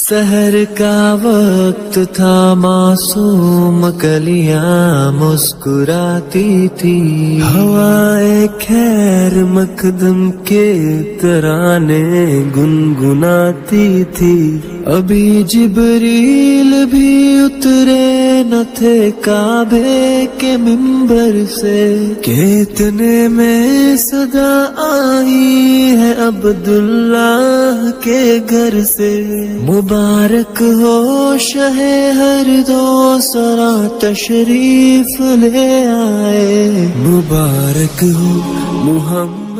سحر کا وقت تھا، معصوم کلیاں مسکراتی تھی، ہوائے خیر مقدم کے ترانے گنگناتی تھی۔ ابھی جبریل بھی اترے نہ تھے کعبے کے منبر سے کہ اتنے میں صدا آئی ہے عبداللہ کے گھر سے۔ مبارک ہو شہ ہر دو سرا تشریف لے آئے، مبارک ہو محمد۔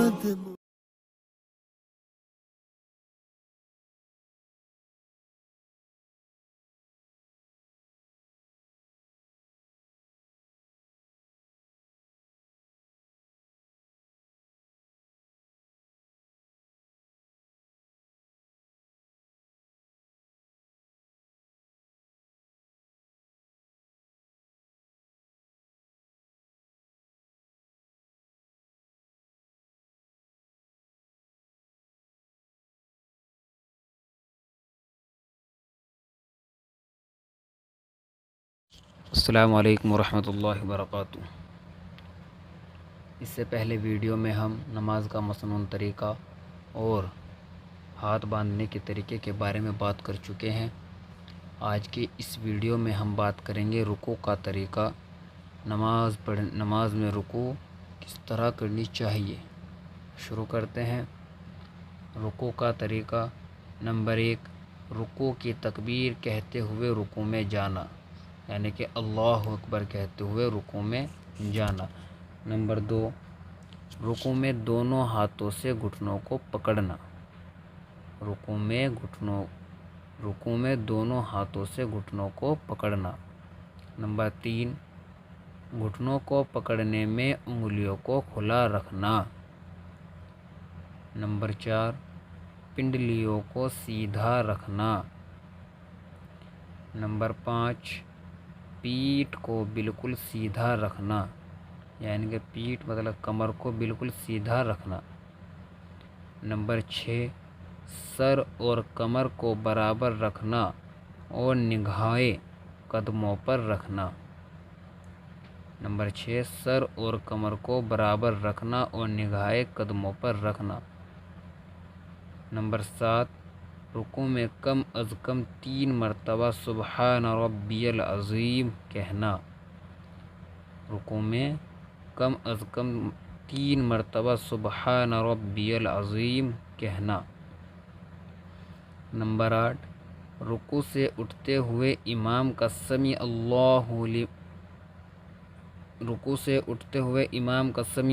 السلام علیکم ورحمۃ اللہ وبرکاتہ۔ اس سے پہلے ویڈیو میں ہم نماز کا مسنون طریقہ اور ہاتھ باندھنے کے طریقے کے بارے میں بات کر چکے ہیں۔ آج کے اس ویڈیو میں ہم بات کریں گے رکوع کا طریقہ، نماز میں رکوع کس طرح کرنی چاہیے۔ شروع کرتے ہیں۔ رکوع کا طریقہ: نمبر 1، رکوع کی تکبیر کہتے ہوئے رکوع میں جانا، یعنی کہ اللہ اکبر کہتے ہوئے رکوع میں جانا۔ نمبر 2، رکوع میں دونوں ہاتھوں سے گھٹنوں کو پکڑنا، رکوع میں دونوں ہاتھوں سے گھٹنوں کو پکڑنا۔ نمبر 3، گھٹنوں کو پکڑنے میں انگلیوں کو کھلا رکھنا۔ نمبر 4، پنڈلیوں کو سیدھا رکھنا۔ نمبر 5، پیٹھ کو بالکل سیدھا رکھنا، یعنی کہ پیٹھ مطلب کمر کو بالکل سیدھا رکھنا۔ نمبر 6، سر اور کمر کو برابر رکھنا اور نگاہیں قدموں پر رکھنا۔ نمبر 6، سر اور کمر کو برابر رکھنا اور نگاہیں قدموں پر رکھنا۔ نمبر 7، رکوع میں کم از کم 3 مرتبہ سبحان ربی العظیم کہنا، رکوع میں کم از کم 3 مرتبہ سبحان ربی العظیم کہنا۔ نمبر 8، رکوع سے اٹھتے ہوئے امام کا سمیع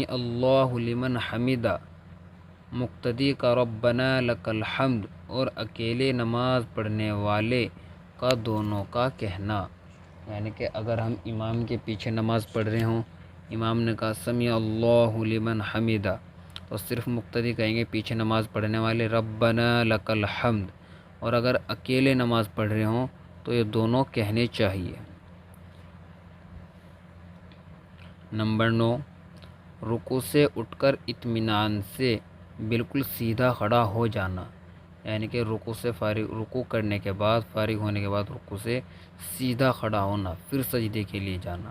اللہ لمن حمدہ، مقتدی کا ربنا لک الحمد اور اکیلے نماز پڑھنے والے کا دونوں کا کہنا، یعنی کہ اگر ہم امام کے پیچھے نماز پڑھ رہے ہوں، امام نے کہا سمیع اللہ لمن حمدہ، تو صرف مقتدی کہیں گے پیچھے نماز پڑھنے والے ربنا لک الحمد، اور اگر اکیلے نماز پڑھ رہے ہوں تو یہ دونوں کہنے چاہیے۔ نمبر 9، رکوع سے اٹھ کر اطمینان سے بالکل سیدھا کھڑا ہو جانا، یعنی کہ رکوع کرنے کے بعد، فارغ ہونے کے بعد رکوع سے سیدھا کھڑا ہونا، پھر سجدے کے لیے جانا۔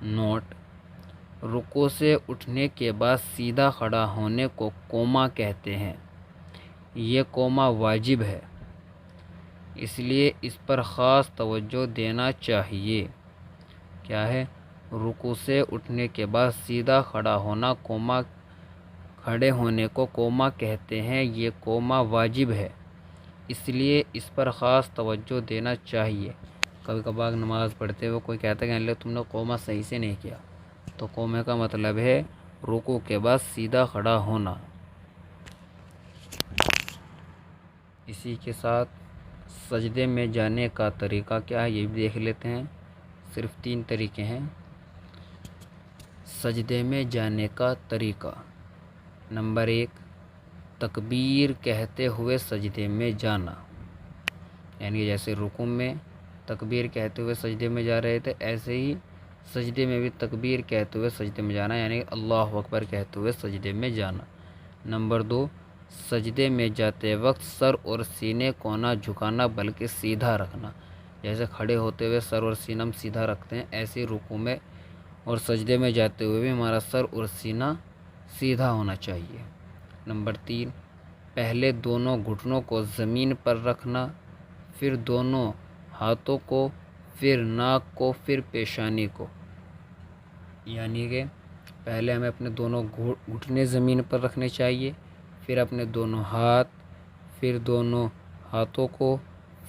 نوٹ: رکوع سے اٹھنے کے بعد سیدھا کھڑا ہونے کو قوما کہتے ہیں۔ یہ قوما واجب ہے، اس لیے اس پر خاص توجہ دینا چاہیے۔ کیا ہے؟ رکوع سے اٹھنے کے بعد سیدھا کھڑا ہونا، کھڑے ہونے کو قوما کہتے ہیں۔ یہ قوما واجب ہے، اس لیے اس پر خاص توجہ دینا چاہیے۔ کبھی کبھار نماز پڑھتے ہوئے کوئی کہتا ہے کہ اللہ تم نے قوما صحیح سے نہیں کیا، تو قومے کا مطلب ہے رکوع کے بعد سیدھا کھڑا ہونا۔ اسی کے ساتھ سجدے میں جانے کا طریقہ کیا ہے یہ بھی دیکھ لیتے ہیں۔ صرف 3 طریقے ہیں سجدے میں جانے کا طریقہ۔ نمبر 1، تکبیر کہتے ہوئے سجدے میں جانا، یعنی جیسے رکوع میں تکبیر کہتے ہوئے سجدے میں جا رہے تھے، ایسے ہی سجدے میں بھی تکبیر کہتے ہوئے سجدے میں جانا، یعنی اللہ اکبر کہتے ہوئے سجدے میں جانا۔ نمبر 2، سجدے میں جاتے وقت سر اور سینے کو نہ جھکانا بلکہ سیدھا رکھنا. جیسے کھڑے ہوتے ہوئے سر اور سینہ ہم سیدھا رکھتے ہیں، ایسے رکوع میں اور سجدے میں جاتے ہوئے بھی ہمارا سر اور سینہ سیدھا ہونا چاہیے. نمبر 3، پہلے دونوں گھٹنوں کو زمین پر رکھنا، پھر دونوں ہاتھوں کو، پھر ناک کو، پھر پیشانی کو. یعنی کہ پہلے ہمیں اپنے دونوں گھٹنے زمین پر رکھنے چاہیے، پھر اپنے دونوں ہاتھ، پھر دونوں ہاتھوں کو،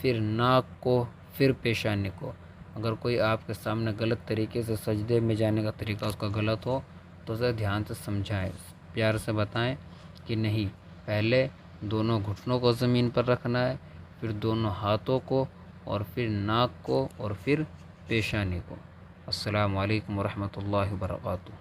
پھر ناک کو، پھر پیشانی کو. اگر کوئی آپ کے سامنے غلط طریقے سے سجدے میں جانے کا طریقہ اس کا غلط ہو تو اسے دھیان سے سمجھائیں، پیار سے بتائیں کہ نہیں، پہلے دونوں گھٹنوں کو زمین پر رکھنا ہے، پھر دونوں ہاتھوں کو، اور پھر ناک کو، اور پھر پیشانی کو. السلام علیکم ورحمۃ اللہ وبرکاتہ.